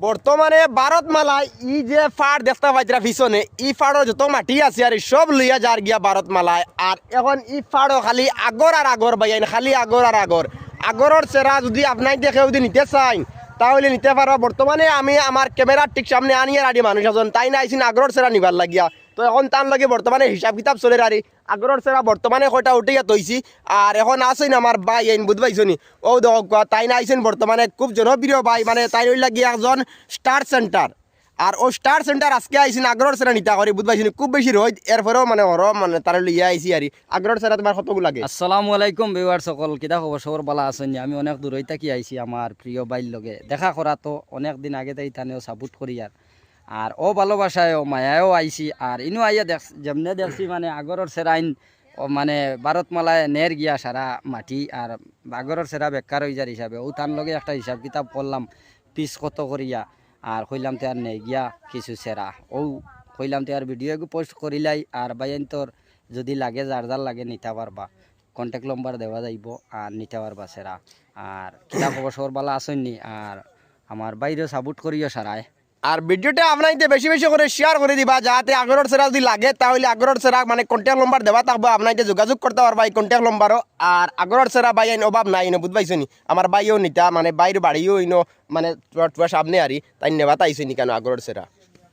বর্তমানে ভারতমালায় ই যে ফাড় দেখতে পাইতরা পিছনে ই ফাড়র যত মাটি আছে আর সব লইয়া যার গিয়া ভারতমালায়। আর এখন ই ফাড়ও খালি আগর আর আগর বাইন, খালি আগর আর আগর। আগরের চেরা যদি আপনার দেখে যদি নিতে চাই তাহলে নিতে পারবা। বর্তমানে আমি আমার ক্যামেরার ঠিক সামনে আনিয়ে রাডি মানুষ আছেন, তাই না আইসিন আগরের চেরা নিবার লাগিয়া। তো এখন তার লাগে বর্তমানে হিসাব কিতাব চলে রারি আগরের চেরা বর্তমানে কয়টা উঠিয়া তৈছি। আর এখন আসেন আমার ভাই আইন বুধ পাইছনি ও দেখ তাই না আইসেন বর্তমানে খুব জনপ্রিয় ভাই, মানে তাই লাগিয়ে একজন স্টার সেন্টার। আর ও স্টার সেন্টার আজকে আইসিন আগরের চেরা নিতা করি বুধ পাইছনি খুব বেশি রোদ এরপরেও মানে ওর মানে তার লইয়া আইসি আর আগরের চেরা তোমার কতগুলো লাগে। আসসালামু আলাইকুম ভিউয়ার সকল, কিতা খবর? সবর বালা আছেন? আমি অনেক দূর হইতা কি আইছি আমার প্রিয় বাইর লগে দেখা করা, তো অনেক দিন আগে তাই তানেও সাপোর্ট করি আর ও ভালোবাসায় ও মায়াও আইছি। আর ইনু আইয়া দেখ যেমনে দেখছি মানে আগরের সেরাইন মানে ভারতমালায় নের গিয়া সারা মাটি আর আগরের সেরা বেকার হয়ে যার হিসাবে ও তার লগে একটা হিসাব কিতাব করলাম পিস কত করিয়া। আর কইলাম তো আর নেই গিয়া কিছু সেরা ও কইলাম তো আর ভিডিও পোস্ট করিলাই। আর বাইন তোর যদি লাগে যার যার লাগে নিতে পারবা, কন্ট্যাক্ট নম্বর দেওয়া যাইব আর নিতে পারবা সেরা। আর কিনা খবর সবর বালা আসেননি আর আমার বাইরেও সাপোর্ট করিও সারায়। আর ভিডিওটা আপনাকে বেশি বেশি করে শেয়ার করে দিবা যাতে আগরের সেরা যদি লাগে তাহলে আগরের সেরা মানে কন্ট্যাক্ট নম্বর দেওয়া থাকবে, আপনাকে যোগাযোগ করতে পারবা এই কন্ট্যাক্ট নম্বরও। আর আগরের সেরা ভাই আইন অভাব নাই বুঝ পাইছনি, আমার ভাইও নিতা মানে বাইর বাড়িও ইনো মানে সামনে আরি তাই নেবা তাইছনি কেন আগরের সেরা।